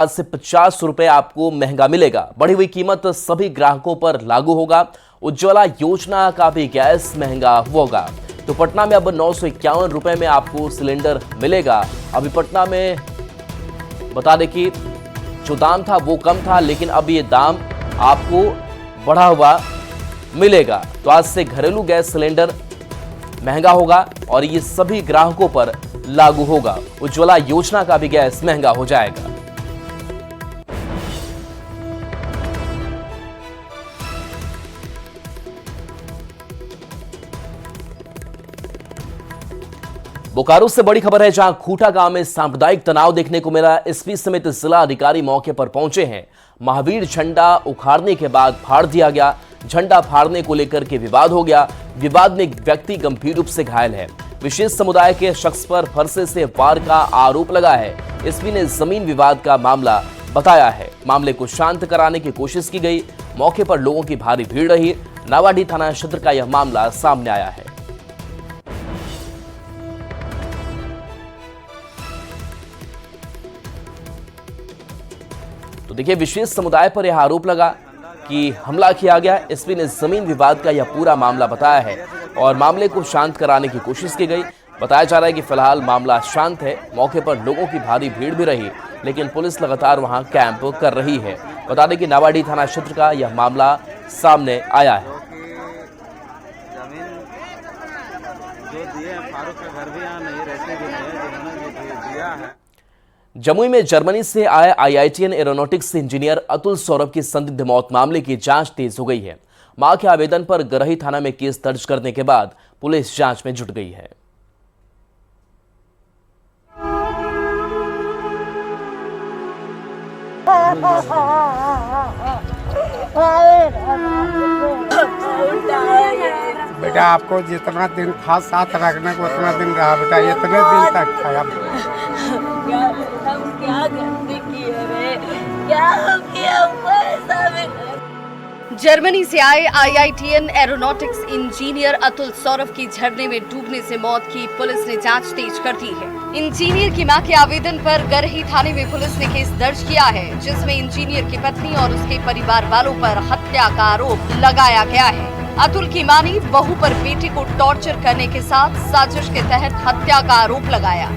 से 50 रुपए आपको महंगा मिलेगा। बढ़ी हुई कीमत सभी ग्राहकों पर लागू होगा। उज्ज्वला योजना का भी गैस महंगा होगा। तो पटना में अब 951 रुपए में आपको सिलेंडर मिलेगा। अभी पटना में बता दें कि जो दाम था वो कम था, लेकिन अब ये दाम आपको बढ़ा हुआ मिलेगा। तो आज से घरेलू गैस सिलेंडर महंगा होगा और ये सभी ग्राहकों पर लागू होगा। उज्ज्वला योजना का भी गैस महंगा हो जाएगा। बोकारो से बड़ी खबर है, जहां खूंटा गांव में सांप्रदायिक तनाव देखने को मिला। एसपी समेत जिला अधिकारी मौके पर पहुंचे हैं। महावीर झंडा उखाड़ने के बाद फाड़ दिया गया। झंडा फाड़ने को लेकर के विवाद हो गया। विवाद में एक व्यक्ति गंभीर रूप से घायल है। विशेष समुदाय के शख्स पर फरसे से वार का आरोप लगा है। एसपी ने जमीन विवाद का मामला बताया है। मामले को शांत कराने की कोशिश की गई। मौके पर लोगों की भारी भीड़ रही। नावाडीह थाना क्षेत्र का यह मामला सामने आया है। तो देखिए, विशेष समुदाय पर यह आरोप लगा कि हमला किया गया। एसपी ने जमीन विवाद का यह पूरा मामला बताया है और मामले को शांत कराने की कोशिश की गई। बताया जा रहा है कि फिलहाल मामला शांत है। मौके पर लोगों की भारी भीड़ भी रही, लेकिन पुलिस लगातार वहां कैंप कर रही है। बता दें कि नावाडीह थाना क्षेत्र का यह मामला सामने आया है। जमुई में जर्मनी से आए IITN aeronautics engineer Atul Saurabh की संदिग्ध मौत मामले की जांच तेज हो गई है। मां के आवेदन पर गरही थाना में केस दर्ज करने के बाद पुलिस जांच में जुट गई है। बेटा आपको जितना दिन था साथ रखने को उतना दिन रहा बेटा, इतने दिन तक था। हम क्या गलती किए रे? क्या हम किया हमको ऐसा भी? जर्मनी से आए IITN aeronautics engineer Atul Saurabh की झरने में डूबने से मौत की पुलिस ने जांच तेज कर दी है। इंजीनियर की मां के आवेदन पर गरही थाने में पुलिस ने केस दर्ज किया है, जिसमें इंजीनियर की पत्नी और उसके परिवार वालों पर हत्या का आरोप लगाया गया है। अतुल की मां ने बहू पर बेटे को टॉर्चर करने के साथ साजिश के तहत हत्या का आरोप लगाया।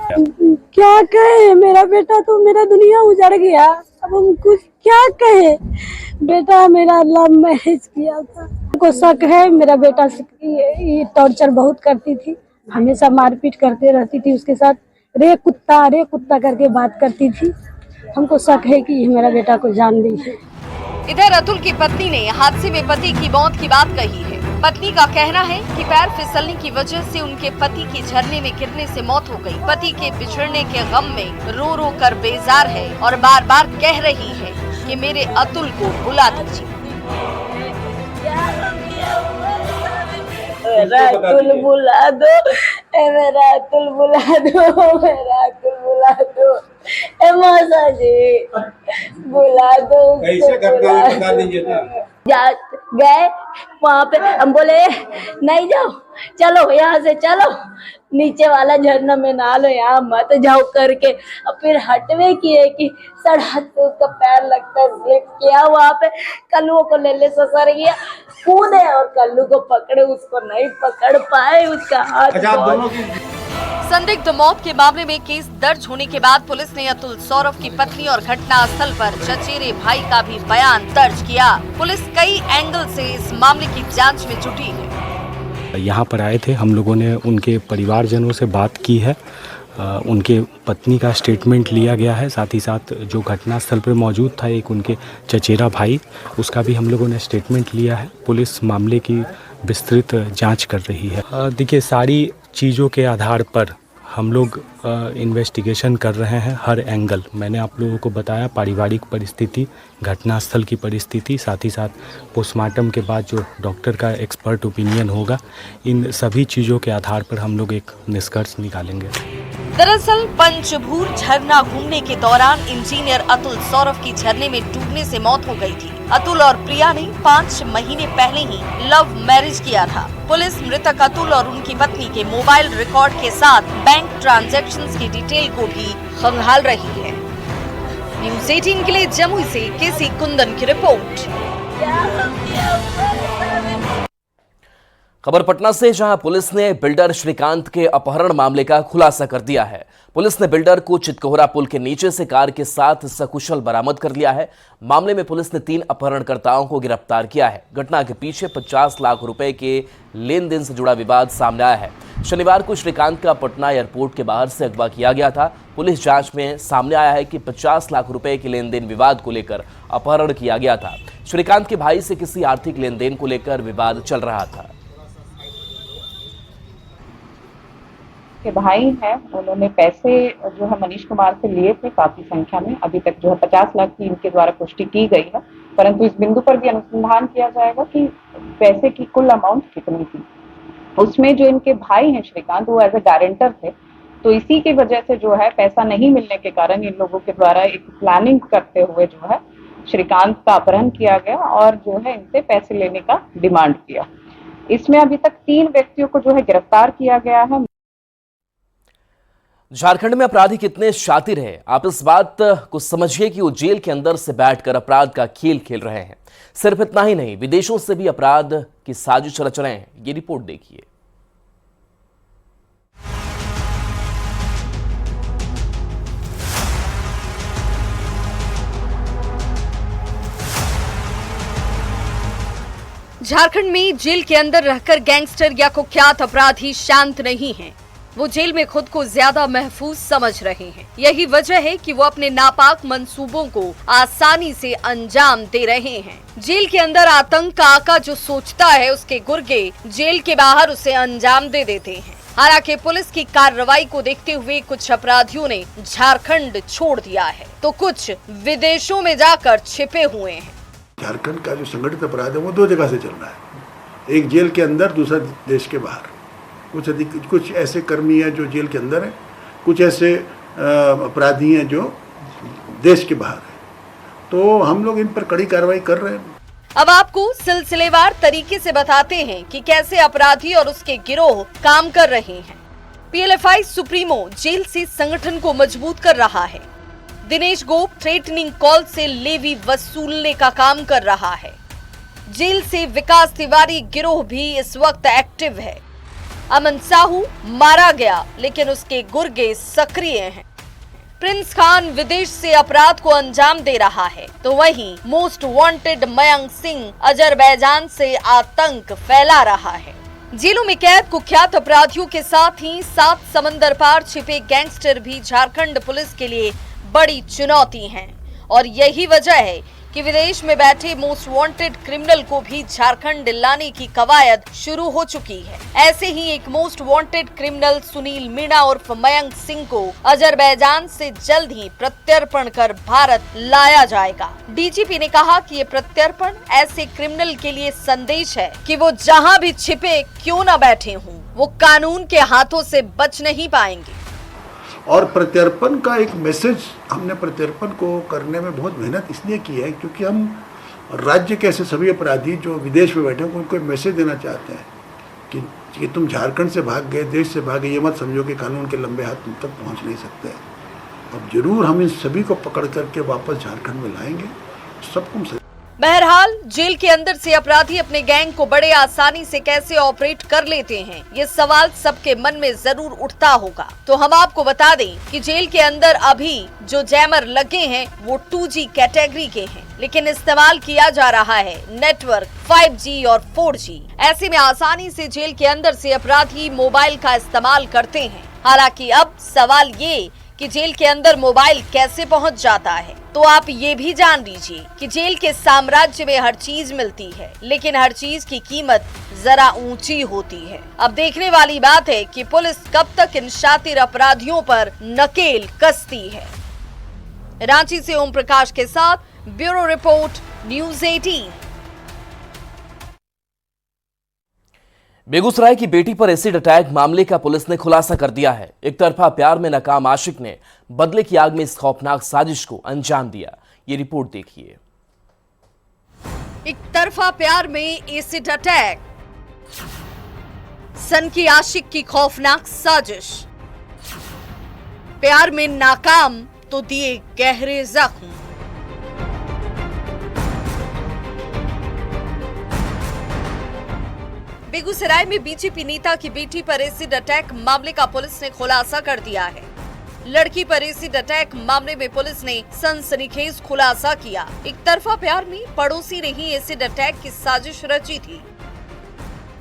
क्या कहे, मेरा बेटा तो मेरा दुनिया उजड़ गया। अब हम कुछ क्या कहे? बेटा मेरा लव मैरिज किया था। हमको शक है मेरा बेटा से ये टॉर्चर बहुत करती थी, हमेशा मारपीट करते रहती थी उसके साथ। रे कुत्ता करके बात करती थी। हमको शक है कि ये मेरा बेटा को जान दी है। इधर अतुल की पत्नी ने हादसे में पति की मौत की बात कही है। पत्नी का कहना है कि पैर फिसलने की वजह से उनके पति की झरने में गिरने से मौत हो गई। पति के बिछड़ने के गम में रो रो कर बेजार है और बार बार कह रही है कि मेरे अतुल को बुला दीजिए। मेरा अतुल बुला दो, मेरा अतुल बुला दो, मेरा अतुल बुला दो, मौसा जी बुला दो। कैसे करना है बता दीजिए ना। गए वहाँ पे, हम बोले नहीं जाओ, चलो यहाँ से चलो, नीचे वाला झरना में नहा लो, यहाँ मत जाओ करके। और फिर हटवे किए कि सड़क पे उसका पैर लगता है, स्लिप किया। वहाँ पे कल्लुओं को ले ससर गया, कूदे और कल्लू को पकड़े, उसको नहीं पकड़ पाए, उसका हाथ। संदिग्ध मौत के मामले में केस दर्ज होने के बाद पुलिस ने अतुल सौरभ की पत्नी और घटना स्थल पर चचेरे भाई का भी बयान दर्ज किया। पुलिस कई एंगल से इस मामले की जांच में जुटी है। यहाँ पर आए थे, हम लोगों ने उनके परिवारजनों से बात की है। उनके पत्नी का स्टेटमेंट लिया गया है। साथ ही साथ जो घटना स्थल पर मौजूद था एक उनके चचेरा भाई, उसका भी हम लोगों ने स्टेटमेंट लिया है। पुलिस मामले की विस्तृत जांच कर रही है। देखिए, सारी चीज़ों के आधार पर हम लोग इन्वेस्टिगेशन कर रहे हैं, हर एंगल। मैंने आप लोगों को बताया पारिवारिक परिस्थिति, घटनास्थल की परिस्थिति, साथ ही साथ पोस्टमार्टम के बाद जो डॉक्टर का एक्सपर्ट ओपिनियन होगा, इन सभी चीज़ों के आधार पर हम लोग एक निष्कर्ष निकालेंगे। दरअसल पंचभूर झरना घूमने के दौरान इंजीनियर अतुल सौरभ की झरने में डूबने से मौत हो गई थी। अतुल और प्रिया ने 5 महीने पहले ही लव मैरिज किया था। पुलिस मृतक अतुल और उनकी पत्नी के मोबाइल रिकॉर्ड के साथ बैंक ट्रांजैक्शंस की डिटेल को भी खंगाल रही है। न्यूज़ 18 के लिए जमुई से केसी कुंदन की रिपोर्ट। खबर पटना से, जहां पुलिस ने बिल्डर श्रीकांत के अपहरण मामले का खुलासा कर दिया है। पुलिस ने बिल्डर को चितकोहरा पुल के नीचे से कार के साथ सकुशल बरामद कर लिया है। मामले में पुलिस ने 3 अपहरणकर्ताओं को गिरफ्तार किया है। घटना के पीछे 50 लाख रुपए के लेन देन से जुड़ा विवाद सामने आया है। शनिवार को श्रीकांत का पटना एयरपोर्ट के बाहर से अगवा किया गया था। पुलिस जांच में सामने आया है कि 50 लाख रुपए के लेन देन विवाद को लेकर अपहरण किया गया था। श्रीकांत के भाई से किसी आर्थिक लेन देन को लेकर विवाद चल रहा था। के भाई हैं, उन्होंने पैसे जो है मनीष कुमार से लिए थे काफी संख्या में। अभी तक जो है 50 लाख की इनके द्वारा पुष्टि की गई है, परंतु इस बिंदु पर भी अनुसंधान किया जाएगा कि पैसे की कुल अमाउंट कितनी थी। उसमें जो इनके भाई हैं श्रीकांत, वो एज ए गारंटर थे, तो इसी की वजह से जो है पैसा नहीं मिलने के कारण इन लोगों के द्वारा एक प्लानिंग करते हुए जो है श्रीकांत का अपहरण किया गया और जो है इनसे पैसे लेने का डिमांड किया। इसमें अभी तक 3 व्यक्तियों को जो है गिरफ्तार किया गया है। झारखंड में अपराधी कितने शातिर हैं, आप इस बात को समझिए कि वो जेल के अंदर से बैठकर अपराध का खेल खेल रहे हैं। सिर्फ इतना ही नहीं, विदेशों से भी अपराध की साजिश रच रहे हैं। ये रिपोर्ट देखिए। झारखंड में जेल के अंदर रहकर गैंगस्टर या कुख्यात अपराधी शांत नहीं हैं। वो जेल में खुद को ज्यादा महफूज समझ रहे हैं। यही वजह है कि वो अपने नापाक मंसूबों को आसानी से अंजाम दे रहे हैं। जेल के अंदर आतंक का आका जो सोचता है, उसके गुर्गे जेल के बाहर उसे अंजाम दे देते हैं। हालांकि पुलिस की कार्रवाई को देखते हुए कुछ अपराधियों ने झारखंड छोड़ दिया है, तो कुछ विदेशों में जाकर छिपे हुए हैं। झारखंड का जो संगठित अपराध है वो 2 जगह से चल रहा है, एक जेल के अंदर, दूसरा देश के बाहर। कुछ ऐसे कर्मी हैं जो जेल के अंदर हैं, कुछ ऐसे अपराधी हैं जो देश के बाहर हैं। तो हम लोग इन पर कड़ी कार्रवाई कर रहे हैं। अब आपको सिलसिलेवार तरीके से बताते हैं कि कैसे अपराधी और उसके गिरोह काम कर रहे हैं। पीएलएफआई सुप्रीमो जेल से संगठन को मजबूत कर रहा है। दिनेश गोप थ्रेटनिंग कॉल से लेवी वसूलने का काम कर रहा है। जेल से विकास तिवारी गिरोह भी इस वक्त एक्टिव है। अमन साहू मारा गया, लेकिन उसके गुर्गे सक्रिय हैं। प्रिंस खान विदेश से अपराध को अंजाम दे रहा है, तो वहीं most wanted Mayank Singh Azerbaijan से आतंक फैला रहा है। जेलों में कैद कुख्यात अपराधियों के साथ ही 7 समंदर पार छिपे गैंगस्टर भी झारखंड पुलिस के लिए बड़ी चुनौती हैं। और यही वजह है कि विदेश में बैठे मोस्ट वांटेड क्रिमिनल को भी झारखंड लाने की कवायद शुरू हो चुकी है। ऐसे ही एक most wanted criminal Sunil Meena उर्फ मयंक सिंह को अजरबैजान से जल्द ही प्रत्यर्पण कर भारत लाया जाएगा। डीजीपी ने कहा कि ये प्रत्यर्पण ऐसे क्रिमिनल के लिए संदेश है कि वो जहां भी छिपे क्यों न बैठे हों, वो कानून के हाथों से बच नहीं पाएंगे। और प्रत्यर्पण का एक मैसेज, हमने प्रत्यर्पण को करने में बहुत मेहनत इसलिए की है क्योंकि हम राज्य के ऐसे सभी अपराधी जो विदेश में बैठे हैं उनको एक मैसेज देना चाहते हैं कि तुम झारखंड से भाग गए, देश से भाग गए, ये मत समझो कि कानून के लंबे हाथ तुम तक पहुंच नहीं सकते। अब जरूर हम इन सभी को पकड़ करके वापस झारखंड में लाएंगे, सबको। बहरहाल जेल के अंदर से अपराधी अपने गैंग को बड़े आसानी से कैसे ऑपरेट कर लेते हैं, ये सवाल सबके मन में जरूर उठता होगा। तो हम आपको बता दें कि जेल के अंदर अभी जो जैमर लगे हैं वो 2G कैटेगरी के हैं, लेकिन इस्तेमाल किया जा रहा है नेटवर्क 5G और 4G। ऐसे में आसानी से जेल के अंदर से अपराधी मोबाइल का इस्तेमाल करते हैं। हालांकि अब सवाल ये कि जेल के अंदर मोबाइल कैसे पहुंच जाता है, तो आप ये भी जान लीजिए कि जेल के साम्राज्य में हर चीज मिलती है, लेकिन हर चीज की कीमत जरा ऊंची होती है। अब देखने वाली बात है कि पुलिस कब तक इन शातिर अपराधियों पर नकेल कसती है। रांची से ओम प्रकाश के साथ ब्यूरो रिपोर्ट, न्यूज़ 18। बेगूसराय की बेटी पर एसिड अटैक मामले का पुलिस ने खुलासा कर दिया है। एक तरफा प्यार में नाकाम आशिक ने बदले की आग में इस खौफनाक साजिश को अंजाम दिया। ये रिपोर्ट देखिए। एक तरफा प्यार में एसिड अटैक, सन की आशिक की खौफनाक साजिश, प्यार में नाकाम तो दिए गहरे जख्म। बेगूसराय में बीजेपी नेता की बेटी पर एसिड अटैक मामले का पुलिस ने खुलासा कर दिया है। लड़की पर एसिड अटैक मामले में पुलिस ने सनसनीखेज खुलासा किया। एक तरफा प्यार में पड़ोसी ने ही एसिड अटैक की साजिश रची थी।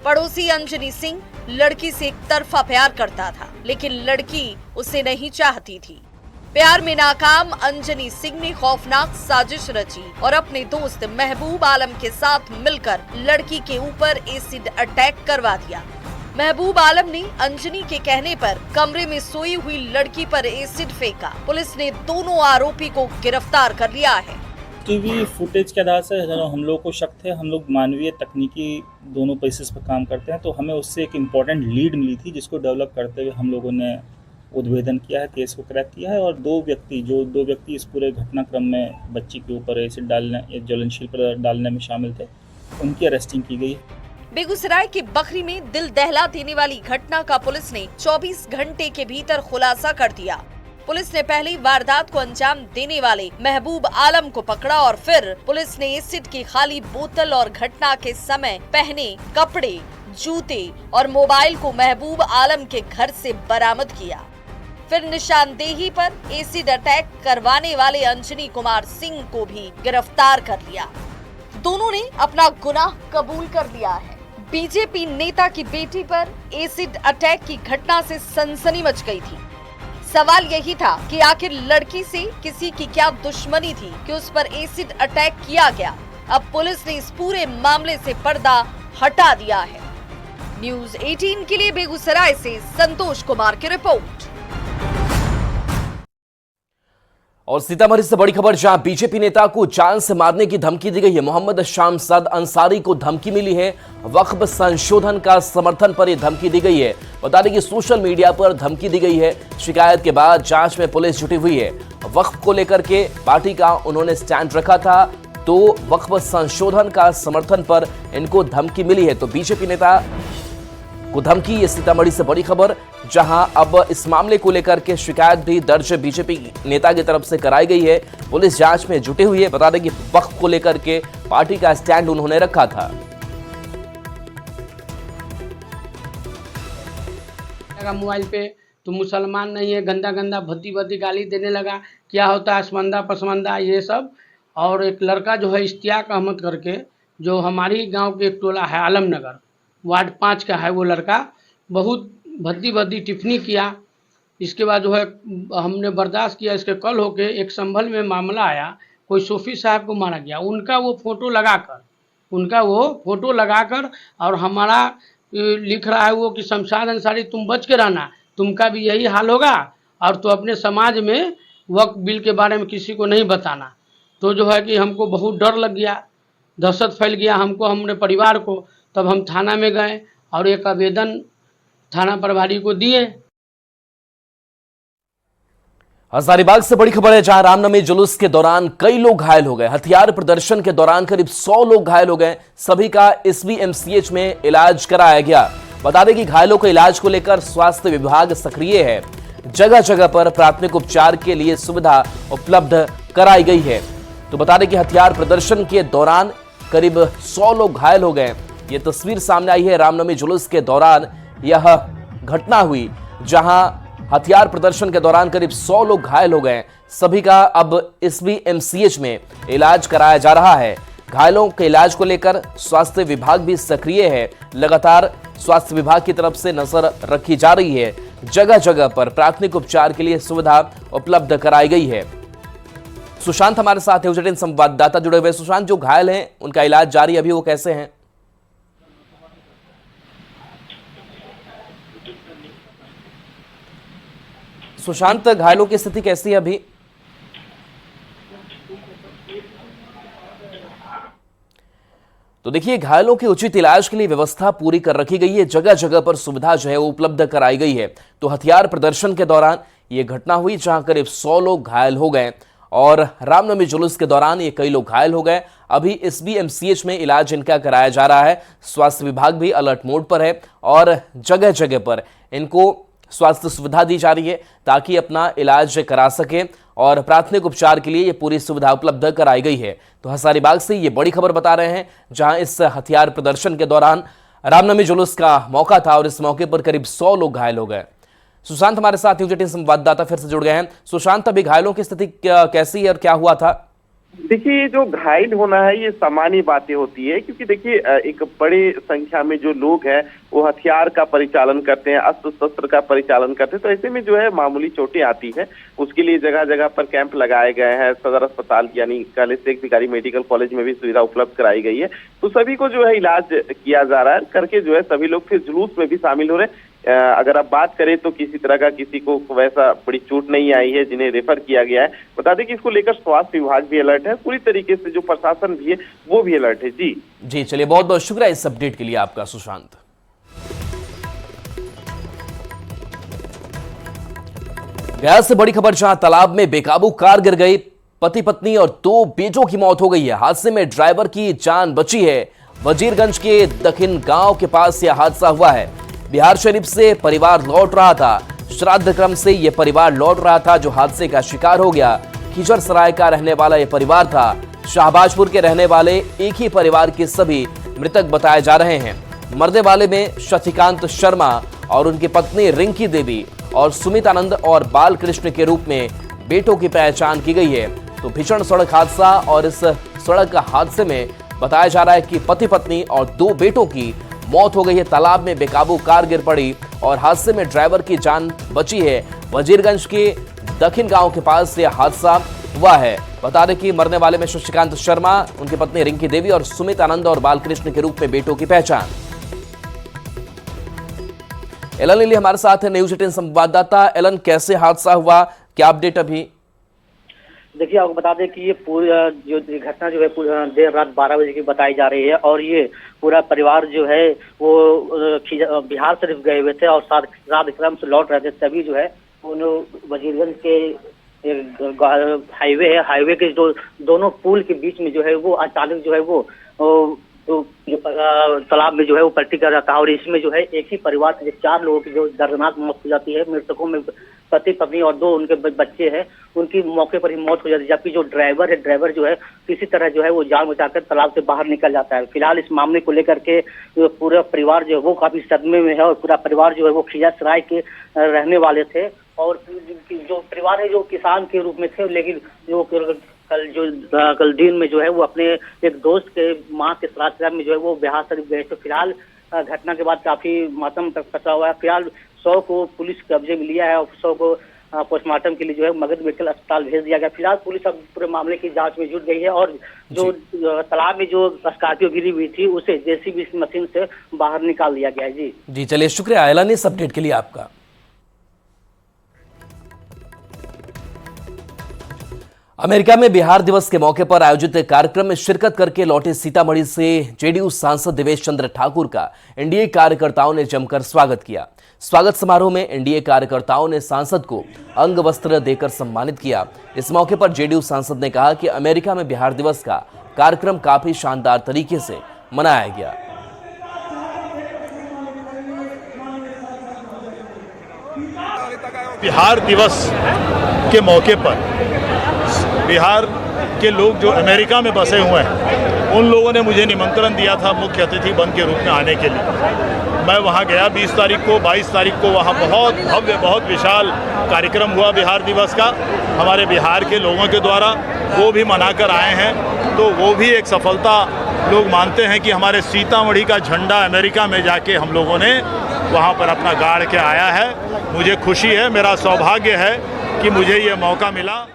पड़ोसी अंजनी सिंह लड़की से एक तरफा प्यार करता था, लेकिन लड़की उसे नहीं चाहती थी। प्यार में नाकाम अंजनी सिंह ने खौफनाक साजिश रची और अपने दोस्त महबूब आलम के साथ मिलकर लड़की के ऊपर एसिड अटैक करवा दिया। महबूब आलम ने अंजनी के कहने पर कमरे में सोई हुई लड़की पर एसिड फेंका। पुलिस ने दोनों आरोपी को गिरफ्तार कर लिया है। टीवी फुटेज के आधार से हम लोग को शक थे। हम लोग मानवीय तकनीकी दोनों बेसिस पर काम करते हैं, तो हमें उससे एक इम्पॉर्टेंट लीड मिली थी, जिसको डेवलप करते हुए हम लोगों ने उद्भेदन किया है, केस को क्रैक किया है और दो व्यक्ति इस पूरे घटनाक्रम में बच्ची के ऊपर एसिड डालने या ज्वलनशील पदार्थ डालने में शामिल थे, उनकी अरेस्टिंग की गई। बेगूसराय के बखरी में दिल दहला देने वाली घटना का पुलिस ने 24 घंटे के भीतर खुलासा कर दिया। पुलिस ने पहली वारदात को अंजाम देने वाले महबूब आलम को पकड़ा और फिर पुलिस ने एसिड की खाली बोतल और घटना के समय पहने कपड़े, जूते और मोबाइल को महबूब आलम के घर से बरामद किया। फिर निशानदेही पर एसिड अटैक करवाने वाले अंजनी कुमार सिंह को भी गिरफ्तार कर लिया। दोनों ने अपना गुनाह कबूल कर लिया है। बीजेपी नेता की बेटी पर एसिड अटैक की घटना से सनसनी मच गई थी। सवाल यही था कि आखिर लड़की से किसी की क्या दुश्मनी थी कि उस पर एसिड अटैक किया गया। अब पुलिस ने इस पूरे मामले से पर्दा हटा दिया है। न्यूज़ 18 के लिए बेगूसराय से संतोष कुमार की रिपोर्ट। और सीतामढ़ी से बड़ी खबर, जहां बीजेपी नेता को जान से मारने की धमकी दी गई है। मोहम्मद शामसद अंसारी को धमकी मिली है। वक्फ संशोधन का समर्थन पर यह धमकी दी गई है। बता दें कि सोशल मीडिया पर धमकी दी गई है। शिकायत के बाद जांच में पुलिस जुटी हुई है। वक्फ को लेकर के पार्टी का उन्होंने स्टैंड रखा था, तो वक्फ संशोधन का समर्थन पर इनको धमकी मिली है। तो बीजेपी नेता को धमकी, ये सीतामढ़ी से बड़ी खबर, जहां अब इस मामले को लेकर के शिकायत भी दर्ज बीजेपी नेता की तरफ से कराई गई है। पुलिस जांच में जुटी हुई है। बता दें कि वक्फ को लेकर के पार्टी का स्टैंड उन्होंने रखा था। मोबाइल पे तो मुसलमान नहीं है, गंदा गंदा भद्दी भद्दी गाली देने लगा, क्या होता है असमंदा पसमंदा ये सब। और एक लड़का जो है इश्तियाक अहमद करके, जो हमारी गांव के एक टोला है आलमनगर वार्ड 5 का है, वो लड़का बहुत भद्दी भद्दी टिप्पणी किया। इसके बाद जो है हमने बर्दाश्त किया। इसके कल होके एक संभल में मामला आया, कोई सूफी साहब को मारा गया। उनका वो फोटो लगाकर और हमारा लिख रहा है वो कि शमशाद अंसारी तुम बच के रहना, तुमका भी यही हाल होगा और तो अपने समाज में वक्फ बिल के बारे में किसी को नहीं बताना। तो जो है कि हमको बहुत डर लग गया, दहशत फैल गया हमको, हमने परिवार को। तब हम थाना में गए और एक आवेदन थाना प्रभारी को दिए। हजारीबाग से बड़ी खबर है, जहां रामनवमी जुलूस के दौरान कई लोग घायल हो गए। हथियार प्रदर्शन के दौरान करीब 100 लोग घायल हो गए। सभी का एसबीएमसीएच में इलाज कराया गया। बता दें कि घायलों के इलाज को लेकर स्वास्थ्य विभाग सक्रिय है। जगह जगह पर प्राथमिक उपचार के लिए सुविधा उपलब्ध कराई गई है। तो बता दें कि हथियार प्रदर्शन के दौरान करीब 100 लोग घायल हो गए। ये तस्वीर सामने आई है। रामनवमी जुलूस के दौरान यह घटना हुई, जहां हथियार प्रदर्शन के दौरान करीब 100 लोग घायल हो गए। सभी का अब एसबीएमसीएच में इलाज कराया जा रहा है। घायलों के इलाज को लेकर स्वास्थ्य विभाग भी सक्रिय है। लगातार स्वास्थ्य विभाग की तरफ से नजर रखी जा रही है। जगह जगह पर प्राथमिक उपचार के लिए सुविधा उपलब्ध कराई गई है। सुशांत हमारे साथ न्यूज़ 18 संवाददाता जुड़े हुए। सुशांत, जो घायल हैं उनका इलाज जारी, अभी वो कैसे हैं? सुशांत, घायलों की स्थिति कैसी है अभी? तो देखिए, घायलों के उचित इलाज के लिए व्यवस्था पूरी कर रखी गई है। जगह जगह पर सुविधा जो है वो उपलब्ध कराई गई है। तो हथियार प्रदर्शन के दौरान ये घटना हुई, जहां करीब 100 लोग घायल हो गए और रामनवमी जुलूस के दौरान ये कई लोग घायल हो गए। अभी एसबीएमसीएच में इलाज इनका कराया जा रहा है। स्वास्थ्य विभाग भी अलर्ट मोड पर है और जगह जगह पर इनको स्वास्थ्य सुविधा दी जा रही है ताकि अपना इलाज करा सके और प्राथमिक उपचार के लिए ये पूरी सुविधा उपलब्ध कराई गई है। तो हजारीबाग से ये बड़ी खबर बता रहे हैं, जहां इस हथियार प्रदर्शन के दौरान रामनवमी जुलूस का मौका था और इस मौके पर करीब 100 लोग घायल हो गए। सुशांत हमारे साथ न्यूज 18 संवाददाता फिर से जुड़ गए हैं। सुशांत, अभी घायलों की स्थिति कैसी है और क्या हुआ था? देखिए, जो घायल होना है ये सामान्य बातें होती है, क्योंकि देखिए एक बड़ी संख्या में जो लोग हैं वो हथियार का परिचालन करते हैं, अस्त्र शस्त्र का परिचालन करते हैं, तो ऐसे में जो है मामूली चोटें आती है। उसके लिए जगह जगह पर कैंप लगाए गए हैं। सदर अस्पताल यानी कॉलेज से भिखारी मेडिकल कॉलेज में भी सुविधा उपलब्ध कराई गई है, तो सभी को जो है इलाज किया जा रहा है करके जो है सभी लोग फिर जुलूस में भी शामिल हो रहे हैं। अगर आप बात करें तो किसी तरह का किसी को वैसा बड़ी चोट नहीं आई है जिन्हें रेफर किया गया है। बता दें कि इसको लेकर स्वास्थ्य विभाग भी अलर्ट है, पूरी तरीके से जो प्रशासन भी है वो भी अलर्ट है। जी चलिए, बहुत बहुत शुक्रिया इस अपडेट के लिए आपका सुशांत। गया से बड़ी खबर, जहां तालाब में बेकाबू कार गिर गई, पति पत्नी और 2 बेटों की मौत हो गई है। हादसे में ड्राइवर की जान बची है। वजीरगंज के दखिन गांव के पास यह हादसा हुआ है। बिहार शरीफ से परिवार लौट रहा था। श्राद्ध क्रम से यह परिवार लौट रहा था जो हादसे का शिकार हो गया। खिजर सराय का रहने वाला यह परिवार था। शाहबाजपुर के रहने वाले एक ही परिवार के सभी मृतक बताए जा रहे हैं। मरने वाले में शशिकांत शर्मा और उनकी पत्नी रिंकी देवी और सुमित आनंद और बालकृष्ण के रूप में बेटों की पहचान की गई है। तो भीषण सड़क हादसा, और इस सड़क हादसे में बताया जा रहा है कि पति पत्नी और 2 बेटों की मौत हो गई है। तालाब में बेकाबू कार गिर पड़ी और हादसे में ड्राइवर की जान बची है। वजीरगंज के दखिन गांव के पास यह हादसा हुआ है। बता दें कि मरने वाले में शशिकांत शर्मा, उनकी पत्नी रिंकी देवी और सुमित आनंद और बालकृष्ण के रूप में बेटों की पहचान। एलन लिली हमारे साथ है, न्यूज 18 संवाददाता। एलन, कैसे हादसा हुआ, क्या अपडेट अभी? देखिए, आपको बता दें कि ये पूरी जो घटना जो है देर रात 12 बजे की बताई जा रही है, और ये पूरा परिवार जो है वो बिहार शरीफ गए हुए थे और श्राद्ध क्रम से लौट रहे थे। तभी जो है उन्होंने वजीरगंज के हाईवे है, हाईवे के जो दोनों पुल के बीच में जो है वो अचानक जो है वो तालाब में जो है वो पलटी कर जाता है, और इसमें जो है एक ही परिवार के 4 लोगों की जो दर्दनाक मौत हो जाती है। मृतकों में पति पत्नी और 2 उनके बच्चे हैं, उनकी मौके पर ही मौत हो जाती है। जबकि जो ड्राइवर है, ड्राइवर जो है किसी तरह जो है वो जान बचाकर तालाब से बाहर निकल जाता है। फिलहाल इस मामले को लेकर के पूरा परिवार जो है वो काफी सदमे में है, और पूरा परिवार जो है वो खिजा सराय के रहने वाले थे, और जो परिवार है जो किसान के रूप में थे, लेकिन जो कल दिन में जो है वो अपने एक दोस्त के मां के श्राद्ध में जो है वो बिहार शरीफ गए थे। फिलहाल घटना के बाद काफी मातम तक फंसा हुआ है। फिलहाल 100 को पुलिस कब्जे में लिया है और 100 को पोस्टमार्टम के लिए जो है मगध मेडिकल अस्पताल भेज दिया गया। फिलहाल पुलिस अब पूरे मामले की जांच में जुट गई है, और जो तालाब में जो स्कॉर्पियो गिरी हुई थी उसे जेसीबी मशीन से बाहर निकाल दिया गया है। जी चलिए, शुक्रिया एलन इस अपडेट के लिए आपका। अमेरिका में बिहार दिवस के मौके पर आयोजित कार्यक्रम में शिरकत करके लौटे सीतामढ़ी से जेडीयू सांसद देवेश चंद्र ठाकुर का एनडीए कार्यकर्ताओं ने जमकर स्वागत किया। स्वागत समारोह में एनडीए कार्यकर्ताओं ने सांसद को अंग वस्त्र देकर सम्मानित किया। इस मौके पर जेडीयू सांसद ने कहा कि अमेरिका में बिहार दिवस का कार्यक्रम काफी शानदार तरीके से मनाया गया। बिहार दिवस के मौके पर बिहार के लोग जो अमेरिका में बसे हुए हैं उन लोगों ने मुझे निमंत्रण दिया था मुख्य अतिथि बन के रूप में आने के लिए। मैं वहाँ गया 20 तारीख को, 22 तारीख को वहाँ बहुत भव्य, बहुत विशाल कार्यक्रम हुआ बिहार दिवस का हमारे बिहार के लोगों के द्वारा, वो भी मनाकर आए हैं। तो वो भी एक सफलता लोग मानते हैं कि हमारे सीतामढ़ी का झंडा अमेरिका में जाके हम लोगों ने वहाँ पर अपना गाड़ के आया है। मुझे खुशी है, मेरा सौभाग्य है कि मुझे ये मौका मिला।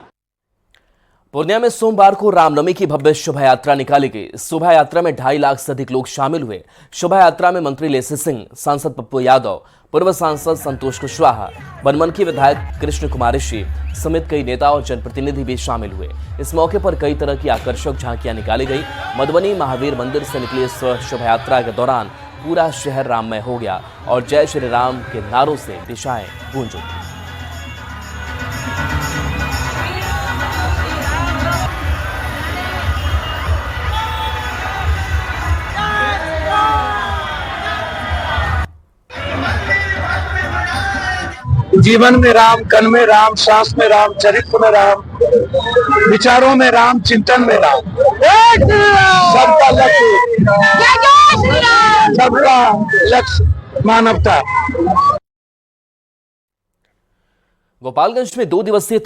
पूर्णिया में सोमवार को रामनवमी की भव्य शोभा यात्रा निकाली गई। इस शोभा यात्रा में 2.5 लाख से अधिक लोग शामिल हुए। शोभा यात्रा में मंत्री लेसी सिंह, सांसद पप्पू यादव, पूर्व सांसद संतोष कुशवाहा, बनमनखी विधायक कृष्ण कुमार ऋषि समेत कई नेता और जनप्रतिनिधि भी शामिल हुए। इस मौके पर कई तरह की आकर्षक झांकियां निकाली गई। मधुबनी महावीर मंदिर से निकली इस शोभा यात्रा के दौरान पूरा शहर राममय हो गया और जय श्री राम के नारों से दिशाएं गूंज उठी। जीवन में राम, कन में राम, सांस में राम, चरित्र में राम, विचारों में राम, चिंतन में राम, सबका लक्ष्य सबका लक्ष्य मानवता। गोपालगंज में 2 दिवसीय